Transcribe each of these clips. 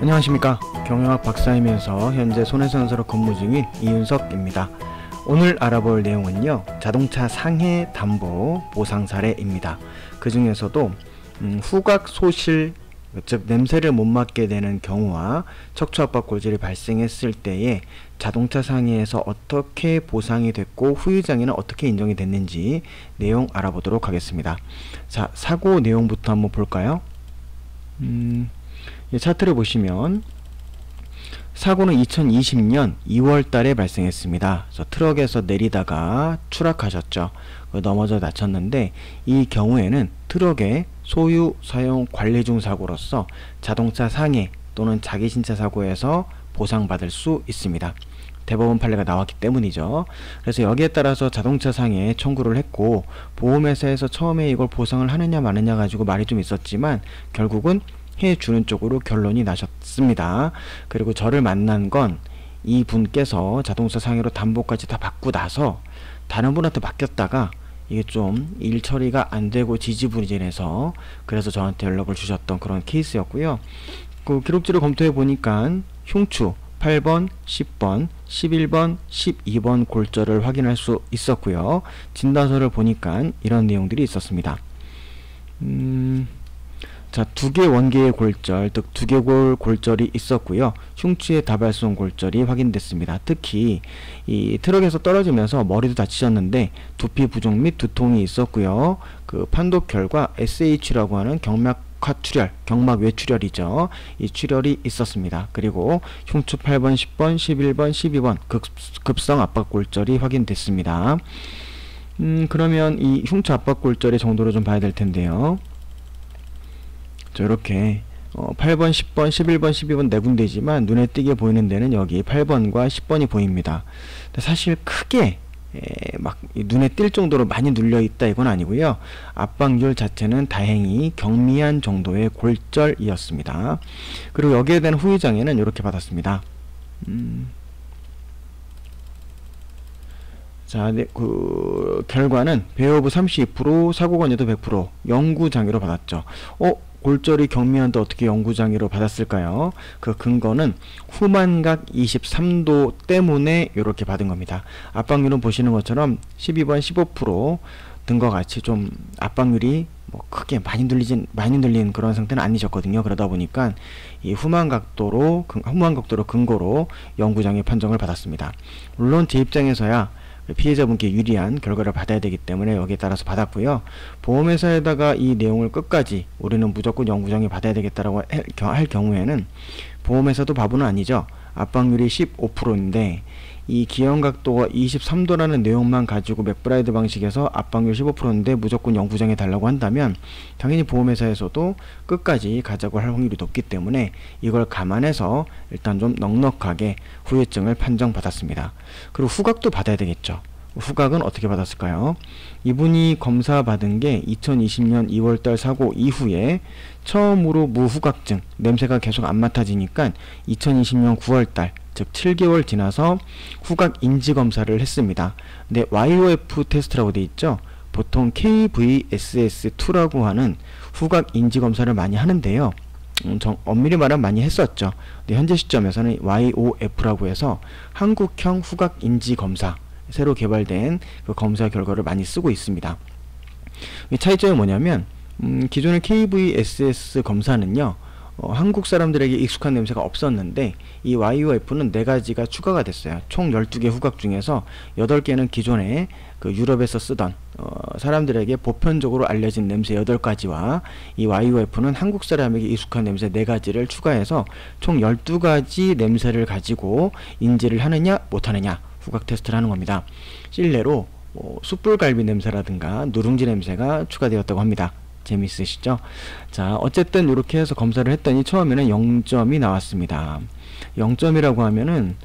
안녕하십니까. 경영학 박사이면서 현재 손해상사로 근무 중인 이윤석입니다. 오늘 알아볼 내용은요, 자동차 상해 담보 보상 사례입니다. 그 중에서도 후각 소실, 즉 냄새를 못 맡게 되는 경우와 척추압박 골절이 발생했을 때에 자동차 상해에서 어떻게 보상이 됐고 후유장애는 어떻게 인정이 됐는지 내용 알아보도록 하겠습니다. 자, 사고 내용부터 한번 볼까요? 이 차트를 보시면 사고는 2020년 2월 달에 발생했습니다. 그래서 트럭에서 내리다가 추락하셨죠. 넘어져 다쳤는데, 이 경우에는 트럭의 소유, 사용, 관리 중 사고로서 자동차 상해 또는 자기 신차 사고에서 보상받을 수 있습니다. 대법원 판례가 나왔기 때문이죠. 그래서 여기에 따라서 자동차 상해 청구를 했고, 보험회사에서 처음에 이걸 보상을 하느냐 마느냐 가지고 말이 좀 있었지만 결국은 해주는 쪽으로 결론이 나셨습니다. 그리고 저를 만난 건 이분께서 자동차 상해로 담보까지 다 받고 나서 다른 분한테 맡겼다가 이게 좀 일 처리가 안 되고 지지부진해서 그래서 저한테 연락을 주셨던 그런 케이스였고요. 그 기록지를 검토해 보니까 흉추 8번, 10번, 11번, 12번 골절을 확인할 수 있었고요. 진단서를 보니까 이런 내용들이 있었습니다. 자, 2개 원개의 골절, 즉 2개 골절이 있었고요. 흉추의 다발성 골절이 확인됐습니다. 특히 이 트럭에서 떨어지면서 머리도 다치셨는데 두피 부종 및 두통이 있었고요. 그 판독 결과 SH라고 하는 경막하 출혈, 경막 외출혈이죠. 이 출혈이 있었습니다. 그리고 흉추 8번, 10번, 11번, 12번 급성 압박 골절이 확인됐습니다. 그러면 이 흉추 압박 골절의 정도를 좀 봐야 될 텐데요. 자, 이렇게 8번, 10번, 11번, 12번 네 군데지만 눈에 띄게 보이는 데는 여기 8번과 10번이 보입니다. 근데 사실 크게 막 눈에 띌 정도로 많이 눌려 있다 이건 아니고요. 압박률 자체는 다행히 경미한 정도의 골절이었습니다. 그리고 여기에 대한 후유장애는 이렇게 받았습니다. 자, 네, 그 결과는 배후부 32%, 사고관여도 100%, 영구장애로 받았죠. 골절이 경미한데 어떻게 영구장애로 받았을까요? 그 근거는 후만각 23도 때문에 이렇게 받은 겁니다. 압박률은 보시는 것처럼 12번 15% 등과 같이 좀 압박률이 뭐 크게 많이 눌린 그런 상태는 아니셨거든요. 그러다 보니까 이 후만각도로 근거로 영구장애 판정을 받았습니다. 물론 제 입장에서야 피해자분께 유리한 결과를 받아야 되기 때문에 여기에 따라서 받았고요. 보험회사에다가 이 내용을 끝까지 우리는 무조건 영구장애 받아야 되겠다라고 할 경우에는 보험회사도 바보는 아니죠. 압박률이 15%인데 이 기형각도가 23도라는 내용만 가지고 맥브라이드 방식에서 압박률 15%인데 무조건 영구장애 달라고 한다면 당연히 보험회사에서도 끝까지 가자고 할 확률이 높기 때문에 이걸 감안해서 일단 좀 넉넉하게 후유증을 판정받았습니다. 그리고 후각도 받아야 되겠죠. 후각은 어떻게 받았을까요? 이분이 검사 받은 게 2020년 2월달 사고 이후에 처음으로 무후각증, 냄새가 계속 안 맡아지니까 2020년 9월달, 즉 7개월 지나서 후각 인지 검사를 했습니다. 근데 YOF 테스트라고 돼 있죠. 보통 KVSS2라고 하는 후각 인지 검사를 많이 하는데요. 엄밀히 말하면 많이 했었죠. 근데 현재 시점에서는 YOF라고 해서 한국형 후각 인지 검사, 새로 개발된 그 검사 결과를 많이 쓰고 있습니다. 이 차이점이 뭐냐면 기존의 KVSS 검사는요, 한국 사람들에게 익숙한 냄새가 없었는데 이 YOF는 4가지가 추가가 됐어요. 총 12개 후각 중에서 8개는 기존에 그 유럽에서 쓰던 사람들에게 보편적으로 알려진 냄새 8가지와 이 YOF는 한국 사람에게 익숙한 냄새 4가지를 추가해서 총 12가지 냄새를 가지고 인지를 하느냐 못하느냐 후각 테스트를 하는 겁니다. 실내로 숯불갈비 냄새라든가 누룽지 냄새가 추가되었다고 합니다. 재미있으시죠? 자, 어쨌든 이렇게 해서 검사를 했더니 처음에는 0점이 나왔습니다. 0점이라고 하면은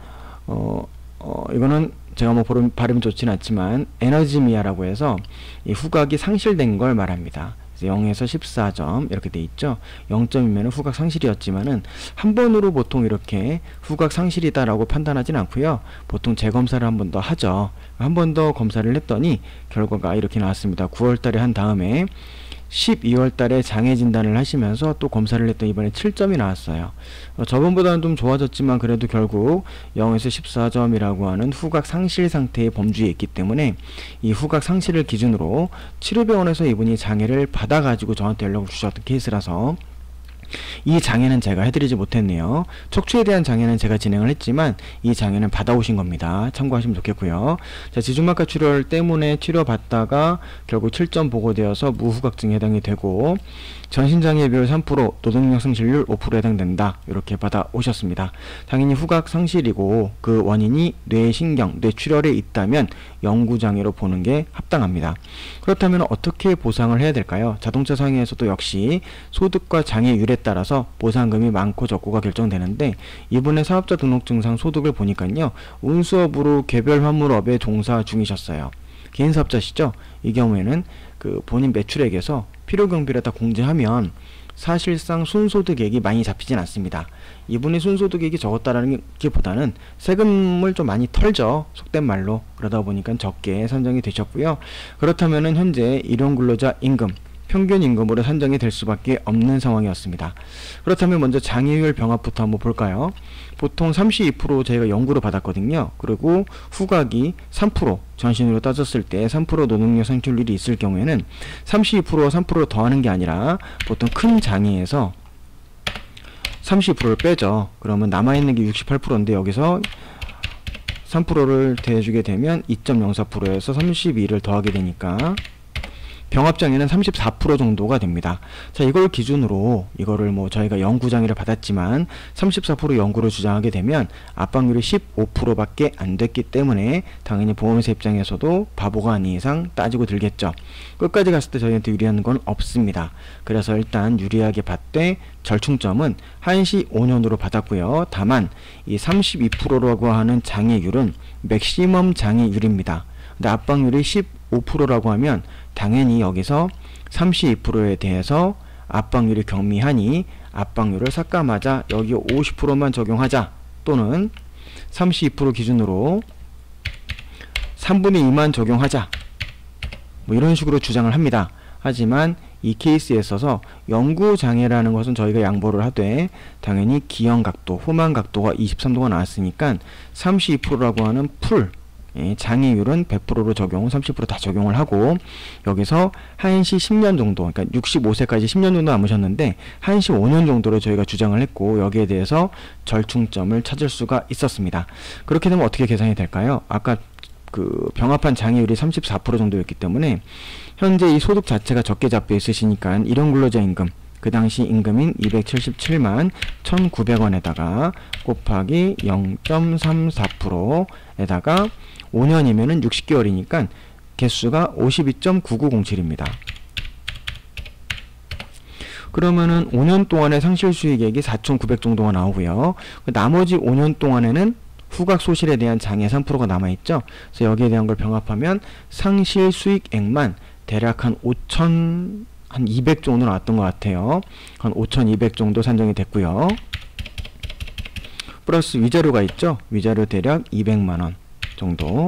이거는 제가 뭐 발음이 좋진 않지만 에너지미아라고 해서 이 후각이 상실된 걸 말합니다. 0에서 14점 이렇게 돼 있죠. 0점이면 후각 상실이었지만은 한 번으로 보통 이렇게 후각 상실이다 라고 판단하진 않고요. 보통 재검사를 한 번 더 하죠. 한 번 더 검사를 했더니 결과가 이렇게 나왔습니다. 9월달에 한 다음에 12월 달에 장애 진단을 하시면서 또 검사를 했더니 이번에 7점이 나왔어요. 저번보다는 좀 좋아졌지만 그래도 결국 0에서 14점이라고 하는 후각 상실 상태의 범주에 있기 때문에 이 후각 상실을 기준으로 치료병원에서 이분이 장애를 받아가지고 저한테 연락을 주셨던 케이스라서 이 장애는 제가 해드리지 못했네요. 척추에 대한 장애는 제가 진행을 했지만 이 장애는 받아오신 겁니다. 참고하시면 좋겠고요. 자, 지중막하 출혈 때문에 치료받다가 결국 7점 보고되어서 무후각증에 해당이 되고 전신장애 비율 3%, 노동력 상실률 5%에 해당된다. 이렇게 받아오셨습니다. 당연히 후각 상실이고 그 원인이 뇌신경, 뇌출혈에 있다면 영구장애로 보는 게 합당합니다. 그렇다면 어떻게 보상을 해야 될까요? 자동차 상해에서도 역시 소득과 장애율에 따라서 보상금이 많고 적고가 결정되는데 이분의 사업자 등록증상 소득을 보니까요. 운수업으로 개별 화물업에 종사 중이셨어요. 개인 사업자시죠? 이 경우에는 그 본인 매출액에서 필요경비를 다 공제하면 사실상 순소득액이 많이 잡히진 않습니다. 이분이 순소득액이 적었다라는 게 보다는 세금을 좀 많이 털죠. 속된 말로. 그러다 보니까 적게 산정이 되셨고요. 그렇다면은 현재 일용근로자 임금 평균 임금으로 산정이 될 수밖에 없는 상황이었습니다. 그렇다면 먼저 장애율 병합부터 한번 볼까요? 보통 32% 저희가 연구로 받았거든요. 그리고 후각이 3% 전신으로 따졌을 때 3% 노동력 상실률이 있을 경우에는 32%와 3%를 더하는 게 아니라 보통 큰 장애에서 30%를 빼죠. 그러면 남아있는 게 68%인데 여기서 3%를 더해주게 되면 2.04%에서 32를 더하게 되니까 병합장애는 34% 정도가 됩니다. 자, 이걸 기준으로 이거를 뭐 저희가 연구장애를 받았지만 34% 연구로 주장하게 되면 압박률이 15%밖에 안 됐기 때문에 당연히 보험회사 입장에서도 바보가 아닌 이상 따지고 들겠죠. 끝까지 갔을 때 저희한테 유리한 건 없습니다. 그래서 일단 유리하게 받되 절충점은 한시 5년으로 받았고요. 다만 이 32%라고 하는 장애율은 맥시멈 장애율입니다. 근데 압박률이 15%라고 하면 당연히 여기서 32%에 대해서 압박률이 경미하니 압박률을 삭감하자, 여기 50%만 적용하자, 또는 32% 기준으로 3분의 2만 적용하자, 뭐 이런 식으로 주장을 합니다. 하지만 이 케이스에 있어서 영구장애라는 것은 저희가 양보를 하되 당연히 기형각도, 후만각도가 23도가 나왔으니까 32%라고 하는 풀 장애율은 100%로 적용, 30% 다 적용을 하고 여기서 한시 10년 정도, 그러니까 65세까지 10년 정도 남으셨는데 한시 5년 정도로 저희가 주장을 했고 여기에 대해서 절충점을 찾을 수가 있었습니다. 그렇게 되면 어떻게 계산이 될까요? 아까 그 병합한 장애율이 34% 정도였기 때문에 현재 이 소득 자체가 적게 잡혀 있으시니까 일용근로자 임금, 그 당시 임금인 277만 1,900원에다가 곱하기 0.34%에다가 5년이면은 60개월이니까 개수가 52.9907입니다. 그러면은 5년 동안의 상실 수익액이 4,900 정도가 나오고요. 나머지 5년 동안에는 후각 소실에 대한 장애 3%가 남아있죠. 그래서 여기에 대한 걸 병합하면 상실 수익액만 대략 한 200 정도 나왔던 것 같아요. 한 5,200 정도 산정이 됐고요. 플러스 위자료가 있죠. 위자료 대략 200만원 정도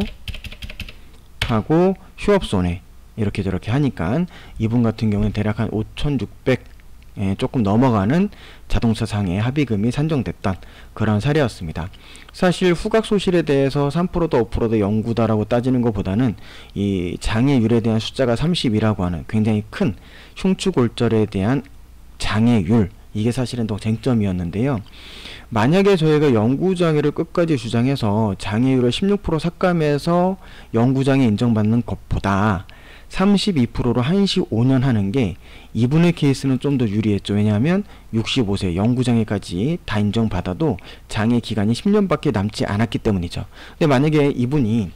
하고 휴업손해 이렇게 저렇게 하니까 이분 같은 경우는 대략 한 5,600 조금 넘어가는 자동차 상해 합의금이 산정됐던 그런 사례였습니다. 사실 후각 소실에 대해서 3%다 5%다 영구다라고 따지는 것보다는 이 장애율에 대한 숫자가 30이라고 하는 굉장히 큰 흉추골절에 대한 장애율, 이게 사실은 더 쟁점이었는데요. 만약에 저희가 영구장애를 끝까지 주장해서 장애율을 16% 삭감해서 영구장애 인정받는 것보다 32%로 한시 5년 하는 게 이분의 케이스는 좀 더 유리했죠. 왜냐하면 65세 영구장애까지 다 인정받아도 장애 기간이 10년밖에 남지 않았기 때문이죠. 근데 만약에 이분이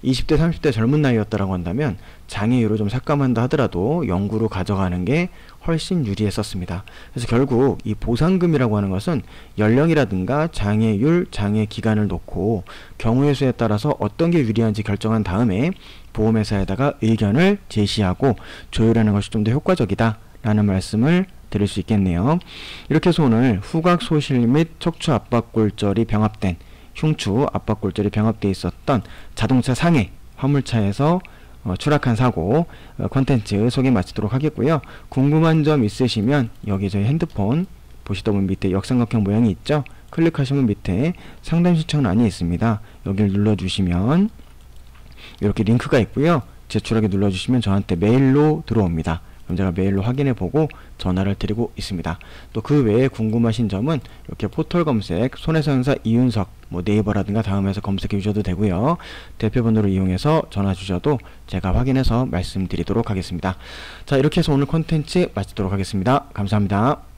20대 30대 젊은 나이였다라고 한다면 장애율을 좀 삭감한다 하더라도 영구로 가져가는 게 훨씬 유리했었습니다. 그래서 결국 이 보상금이라고 하는 것은 연령이라든가 장애율, 장애 기간을 놓고 경우의 수에 따라서 어떤 게 유리한지 결정한 다음에 보험회사에다가 의견을 제시하고 조율하는 것이 좀 더 효과적이다 라는 말씀을 드릴 수 있겠네요. 이렇게 해서 오늘 후각 소실 및 척추 압박골절이 병합된 흉추 압박골절이 병합되어 있었던 자동차 상해 화물차에서 추락한 사고 콘텐츠 소개 마치도록 하겠고요. 궁금한 점 있으시면 여기 저희 핸드폰 보시다 보면 밑에 역삼각형 모양이 있죠. 클릭하시면 밑에 상담 신청란이 있습니다. 여기를 눌러주시면 이렇게 링크가 있고요. 제출하기 눌러주시면 저한테 메일로 들어옵니다. 그럼 제가 메일로 확인해보고 전화를 드리고 있습니다. 또 그 외에 궁금하신 점은 이렇게 포털 검색 손해상사 이윤석 네이버라든가 다음에서 검색해 주셔도 되고요. 대표번호를 이용해서 전화 주셔도 제가 확인해서 말씀드리도록 하겠습니다. 자, 이렇게 해서 오늘 콘텐츠 마치도록 하겠습니다. 감사합니다.